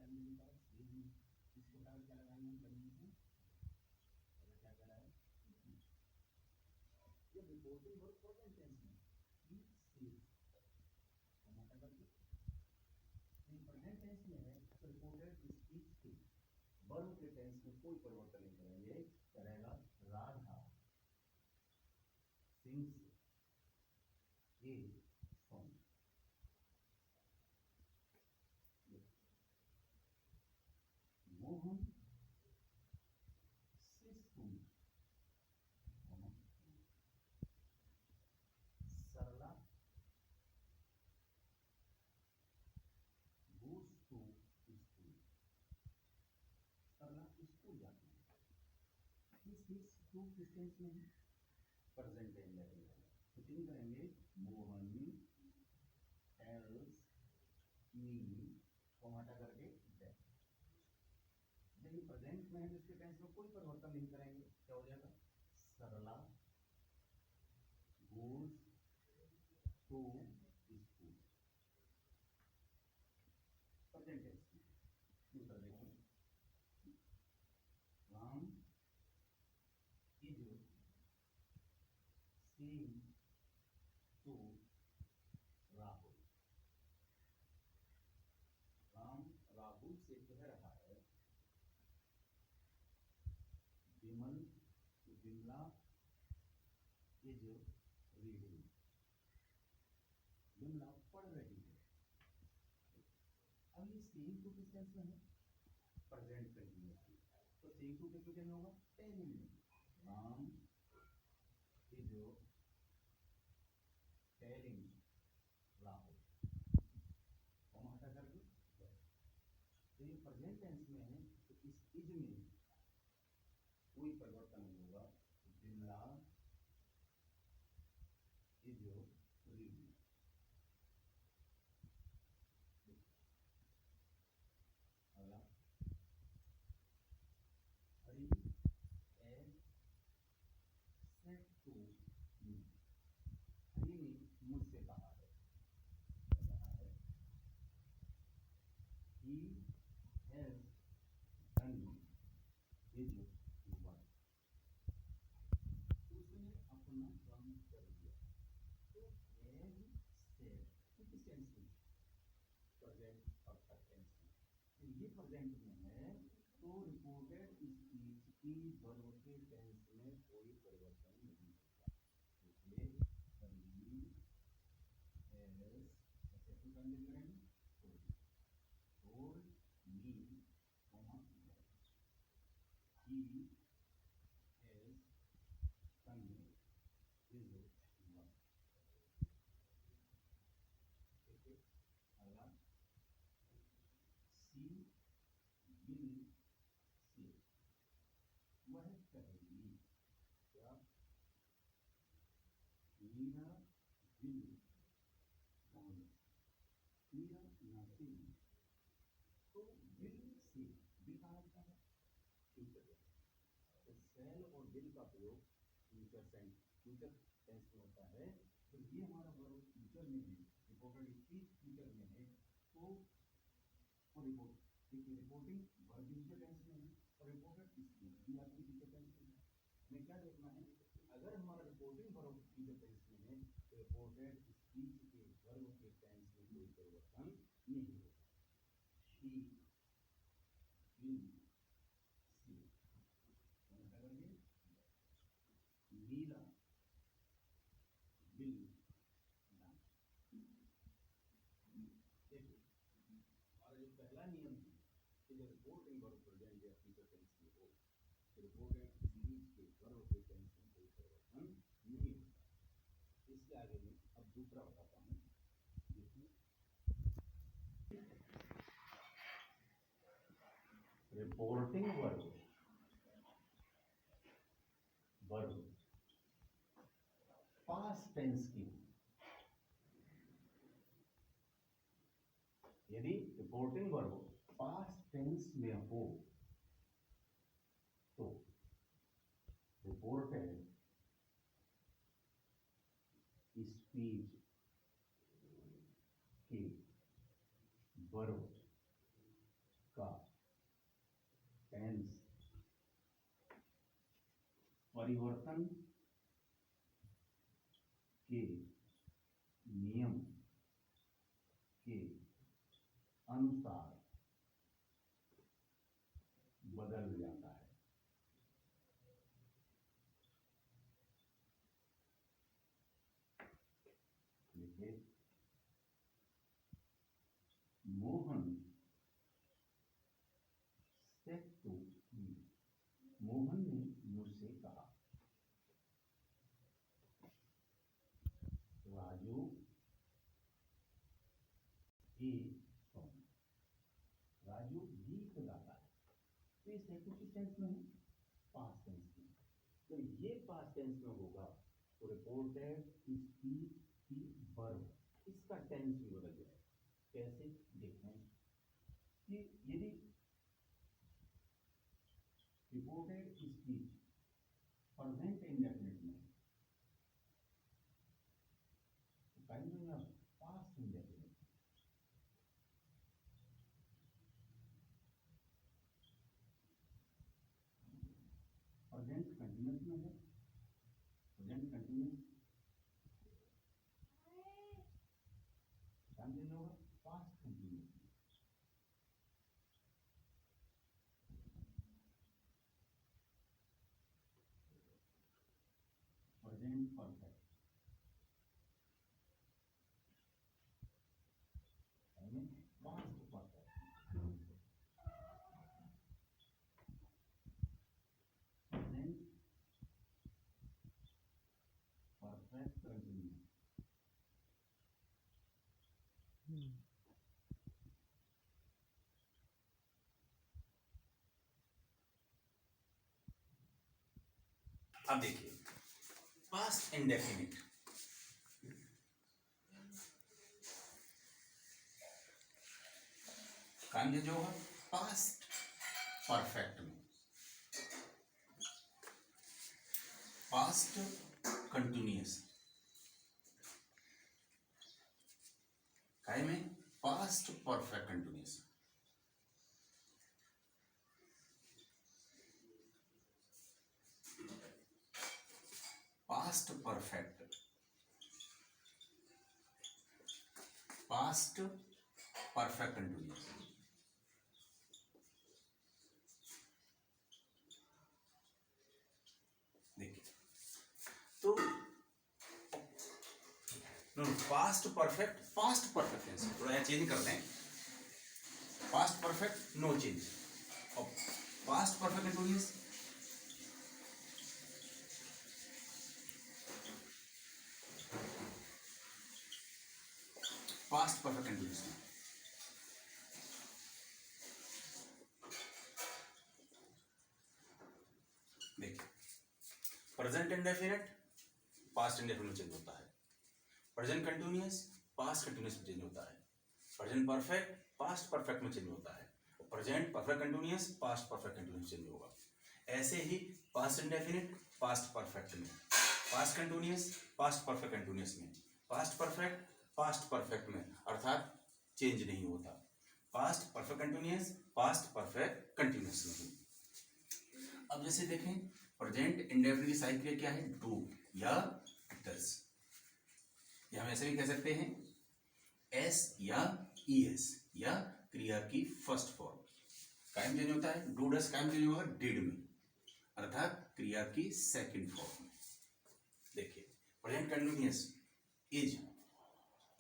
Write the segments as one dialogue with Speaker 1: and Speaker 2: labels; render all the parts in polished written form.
Speaker 1: करने के बाद इसको क्या लगाएंगे हम कंडीशन, क्या करा है जब रिपोर्टिंग वर्ब प्रेजेंट टेंस में ही सेज टमाटर करके प्रेजेंट टेंस में है तो रिपोर्टेड स्पीच के वर्ब के टेंस में कोई परिवर्तन नहीं करेंगे, करेगा Radha sings a song. Mohan Sarla goes to school, Sarla school जाती है। इस टू क्वेश्चंस में प्रेजेंट टेंस लगेगा तो तीन करेंगे मोहन टेल्स मी को हटा करके दैट। जब ये प्रेजेंट में है तो इसके टेंस में कोई परिवर्तन नहीं करेंगे, क्या हो जाएगा Sarla goes to school present tense में। दूसरा देखिए Ram is saying to Rahul, Ram Rahul से कह रहा है विमल विमला इज रीडिंग, विमला पढ़ रही है। अब ये सेइंग टू किस टेंस में है प्रेजेंट कंटिन्यूअस, तो सेइंग टू किस में होगा टेलिंग में। राम इज टेलिंग राहुल कौन हटा करके, तो ये प्रेजेंट टेंस में है तो इस इज में कोई परिवर्तन नहीं होगा, विमला इज रीडिंग। अगला Hari has said to me, Hari ने मुझसे कहा है, he has done his work, उसने अपना काम कर दिया। तो एज सेड किस टेंस में प्रेजेंट परफेक्ट टेंस में, तो ये प्रेजेंट में है तो रिपोर्टेड स्पीच की वर्ब के टेंस में कोई परिवर्तन नहीं होगा, इसलिए told me he has done his work। ठीक है, अगला सी विल से, वह कहेगी क्या मीरा विल मीरा नाचेगी, तो विल से विल कहा जाता है फ्यूचर, तो शैल और विल का प्रयोग फ्यूचर टेंस में होता है, तो ये हमारा वर्ब फ्यूचर में है, रिपोर्टेड स्पीच फ्यूचर में है, तो रिपोर्ट देखिए रिपोर्टिंग वर्ब फ्यूचर टेंस में है और रिपोर्टेड स्पीच भी आपकी फ्यूचर टेंस में है। हमें क्या देखना है, अगर हमारा रिपोर्टिंग वर्ब फ्यूचर टेंस में है तो रिपोर्टेड स्पीच के वर्ब के टेंस में कोई परिवर्तन नहीं होगा। She will see Meera will dance. देखिए हमारा जो पहला नियम है कि जब रिपोर्टिंग वर्ब प्रेजेंट या फ्यूचर टेंस में हो तो रिपोर्टेड स्पीच के वर्ब के टेंस में कोई परिवर्तन नहीं होता। इसके आगे में अब दूसरा बताता हूँ, देखिए रिपोर्टिंग वर्ब पास्ट टेंस की, यदि रिपोर्टिंग वर्ब पास्ट टेंस में हो तो रिपोर्टेड स्पीच के वर्ब का परिवर्तन के नियम के अनुसार बदल जाता है। देखिए, Mohan said to me, Mohan ने मुझसे कहा, राजू ए सॉन्ग, राजू गीत गाता है। तो ये सेकंड टेंस में है, पास्ट टेंस में। तो ये पास्ट टेंस में होगा तो रिपोर्टेड स्पीच की वर्ब, इसका टेंस भी बदल जाए। कैसे देखें कि यदि रिपोर्टेड स्पीच प्रेजेंट इंडेफिनिट में तो टाइम देंगे पास्ट इंडेफिनिट, प्रेजेंट कंटिन्यूस में है, प्रेजेंट कंटिन्यूस टाइम देना होगा पास्ट कंटिन्यूस में। Present perfect past perfect, present perfect continuous. अब देखिए पास्ट इंडेफिनिट, काम जो होगा पास्ट परफेक्ट में, पास्ट कंटिन्यूस काय में, past perfect continuous. Past perfect, past perfect continuous. देखिए तो past perfect, past perfect tense थोड़ा चेंज करते हैं। पास्ट परफेक्ट नो चेंज, और past perfect continuous past perfect continuous में देखिए प्रेजेंट इंडेफिनिट पास्ट इंडेफिनिट में चेंज होता है, प्रेजेंट कंटिन्यूस पास्ट कंटिन्यूस में चेंज होता है, प्रेजेंट परफेक्ट पास्ट परफेक्ट में चेंज होता है, और present perfect continuous past perfect continuous change होगा। ऐसे ही पास्ट इंडेफिनिट पास्ट परफेक्ट में, past continuous past perfect continuous में, पास्ट परफेक्ट पास्ट परफेक्ट में, अर्थात चेंज नहीं होता। Past perfect continuous past perfect continuous नहीं। अब जैसे देखें प्रेजेंट इंडेफिनिट की सहायक क्रिया क्या है, डू या डज, या हम ऐसे भी कह सकते हैं एस या ईएस, या क्रिया की फर्स्ट फॉर्म। कायम चेंज होता है, डू डज कायम चेंज होगा डिड में, अर्थात क्रिया की सेकंड फॉर्म में। देखिए प्रेजेंट कंटिन्यूस इज,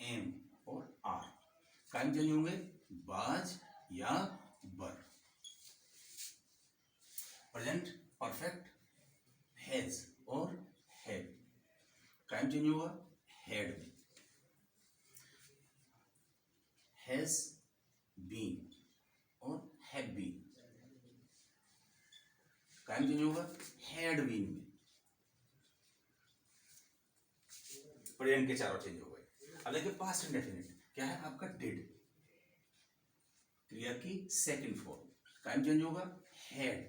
Speaker 1: एम और आर, कायम चेंज होंगे बाज या बर। प्रेजेंट परफेक्ट हैज और हैव, कायम चेंज होगा हैड में। हैज बीन और हैव बीन, कायम चेंज होगा हैड बीन में। प्रेजेंट के चारों चेंज हो गए। अब देखिए पास्ट इंडेफिनिट क्या है आपका, डिड, क्रिया की सेकंड फॉर्म, कायम चेंज होगा हैड,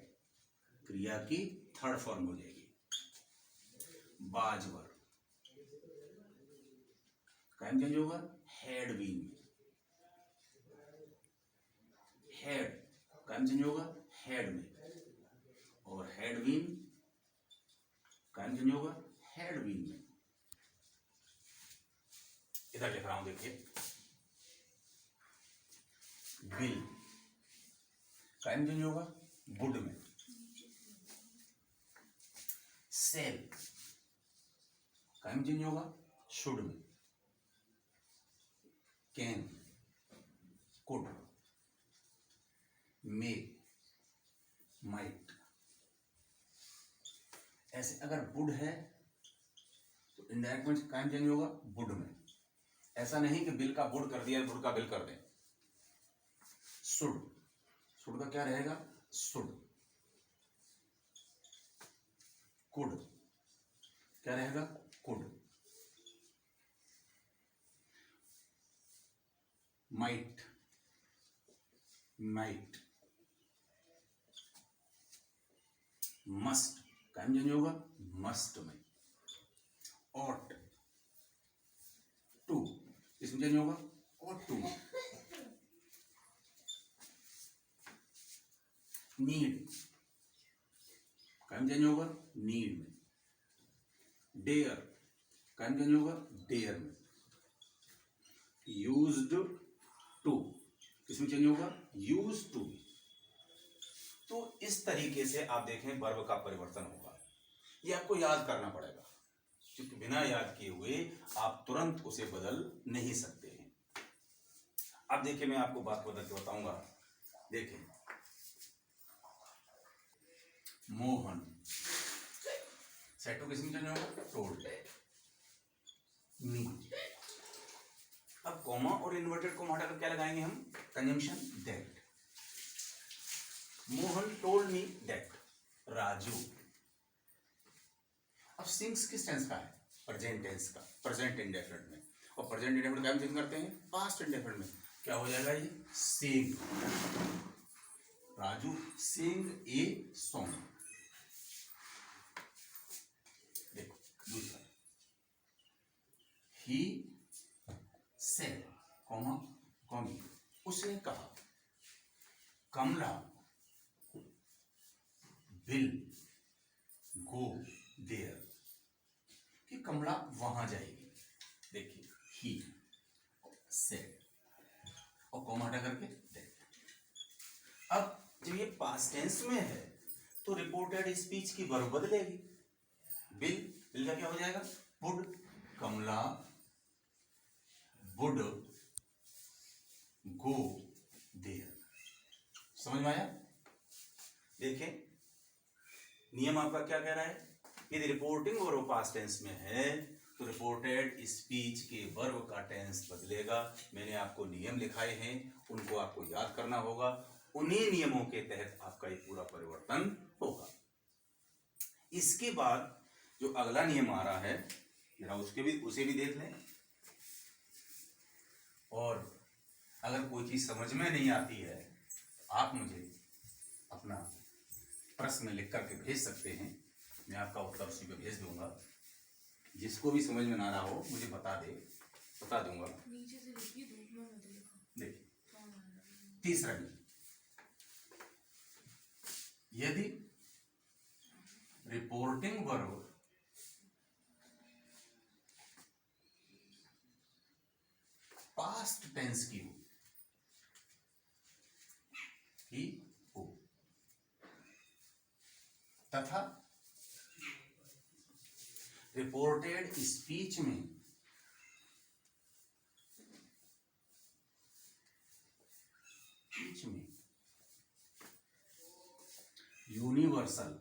Speaker 1: क्रिया की थर्ड फॉर्म हो जाएगी बाजवर, कायम चेंज होगा हैड बीन में। हैड कायम चेंज होगा हैड में, और हैड बीन
Speaker 2: कायम संयोग होगा हैड बीन में। इधर लिख रहा हूं देखिए, विल कायम संयोग होगा वुड में। सेल कायम संयोग होगा शुड में। Can could may might. ऐसे अगर वुड है तो इनडायरेक्ट में कायम संयोग होगा वुड में। ऐसा नहीं कि बिल का वुड कर दिया वुड का बिल कर दें। शुड, शुड का क्या रहेगा शुड। कुड क्या रहेगा कुड। Might might. मस्ट कायम संयोग होगा मस्ट में। ऑट टू इसमें संयोग होगा ऑट टू। नीड कायम संयोग होगा नीड में। डेयर कायम संयोग होगा डेयर में। यूज्ड टू इसमें चेंज होगा यूज टू। तो इस तरीके से आप देखें वर्ब का परिवर्तन होगा। ये आपको याद करना पड़ेगा, क्योंकि बिना याद किए हुए आप तुरंत उसे बदल नहीं सकते हैं। अब देखिए मैं आपको बात बदल के बताऊंगा। देखें मोहन सेटो किसमें चेंज होगा टोल्ड मी। अब कॉमा और इन्वर्टेड कॉमा हटाकर क्या लगाएंगे हम conjunction that. Mohan told me that Raju. अब सिंग्स किस टेंस का है प्रेजेंट टेंस का, प्रेजेंट इंडेफिनिट में। और प्रेजेंट इंडेफिनिट क्या हम चेंज करते हैं पास्ट इंडेफिनिट में। क्या हो जाएगा ये सिंग राजू सिंग ए सॉन्ग। देखो दूसरा ही सेड कॉमा कॉमी उसने कहा कमला विल गो देयर कि कमला वहां जाएगी। देखिए ही सेड और कॉमा हटा करके दैट। अब जब ये पास्ट टेंस में है तो रिपोर्टेड स्पीच की वर्ब बदलेगी। विल विल का क्या हो जाएगा would. Kamla would go there. समझ में आया। देखें नियम आपका क्या कह रहा है, यदि रिपोर्टिंग वर्ब पास्ट टेंस में है तो रिपोर्टेड स्पीच के वर्ब का टेंस बदलेगा। मैंने आपको नियम लिखाए हैं, उनको आपको याद करना होगा। उन्हीं नियमों के तहत आपका ये पूरा परिवर्तन होगा। इसके बाद जो अगला नियम आ रहा है जरा उसे भी देख लें। और अगर कोई चीज समझ में नहीं आती है आप मुझे अपना प्रश्न लिख करके भेज सकते हैं, मैं आपका उत्तर उसी पे भेज दूंगा। जिसको भी समझ में ना रहा हो मुझे बता दूंगा।
Speaker 3: नीचे से लिखिए धूप में मत लिखो।
Speaker 2: देखिए तीसरा नियम, यदि रिपोर्टिंग वर्ब पास्ट टेंस की हो तथा रिपोर्टेड स्पीच में यूनिवर्सल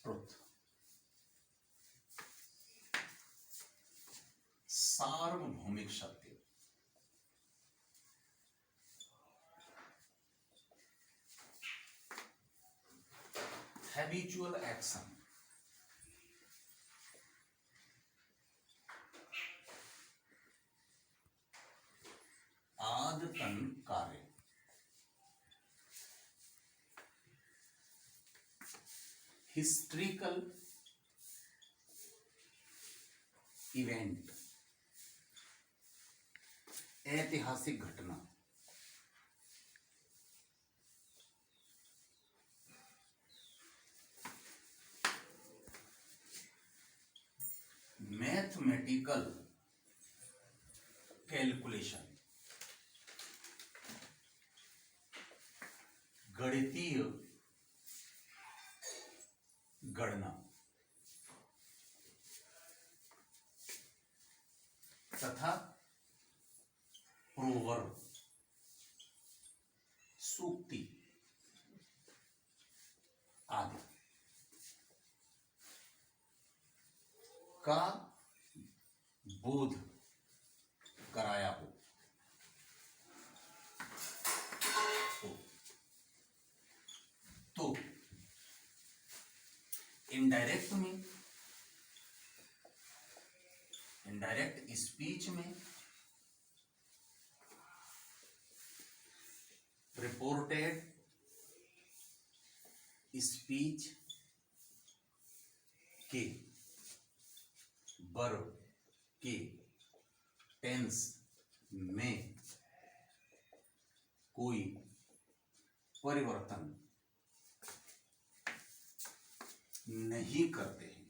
Speaker 2: ट्रुथ सार्वभौमिक सत्य हैबिचुअल एक्शन आदतन कार्य हिस्ट्रिकल इवेंट ऐतिहासिक घटना कैलकुलेशन, गणितीय गणना तथा प्रोवर्ब, सूक्ति आदि का बोध कराया हो तो इनडायरेक्ट स्पीच में रिपोर्टेड स्पीच के वर्ब के टेंस में कोई परिवर्तन नहीं करते हैं,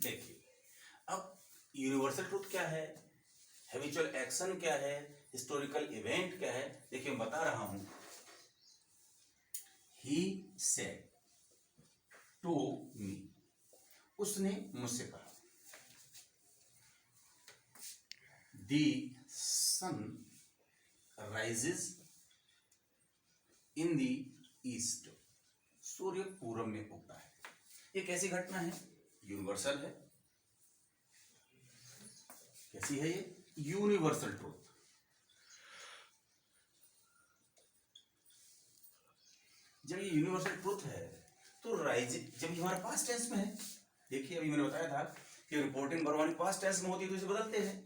Speaker 2: देखिए अब यूनिवर्सल ट्रूथ क्या है, हैबिचुअल एक्शन क्या है, हिस्टोरिकल इवेंट क्या है। देखिए मैं बता रहा हूं, ही सेड टू मी, उसने मुझसे कहा, the sun rises in the east, सूर्य पूरब में उगता है। ये कैसी घटना है, यूनिवर्सल है। कैसी है ये, यूनिवर्सल ट्रूथ। जब ये यूनिवर्सल ट्रूथ है तो राइज, जब ये हमारा पास्ट टेंस में है, देखिए अभी मैंने बताया था कि रिपोर्टिंग वर्ब वाली पास्ट टेंस में होती है तो इसे बदलते हैं,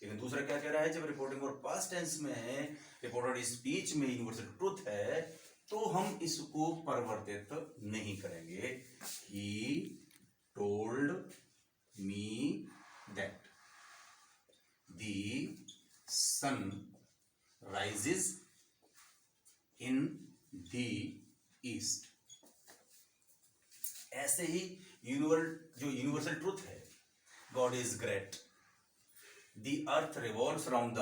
Speaker 2: लेकिन दूसरा क्या कह रहा है, जब रिपोर्टिंग वर्ब पास्ट टेंस में है, रिपोर्टेड स्पीच में यूनिवर्सल ट्रूथ है, तो हम इसको परिवर्तित नहीं करेंगे। He told me that the sun rises in the east. ऐसे ही जो यूनिवर्सल ट्रूथ है, God is great, the earth revolves around the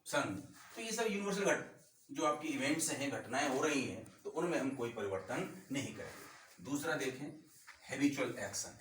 Speaker 2: sun, तो ये सब यूनिवर्सल जो आपकी इवेंट्स हैं, घटनाएं हो रही हैं, तो उनमें हम कोई परिवर्तन नहीं करेंगे। दूसरा देखें, हैबिचुअल एक्शन,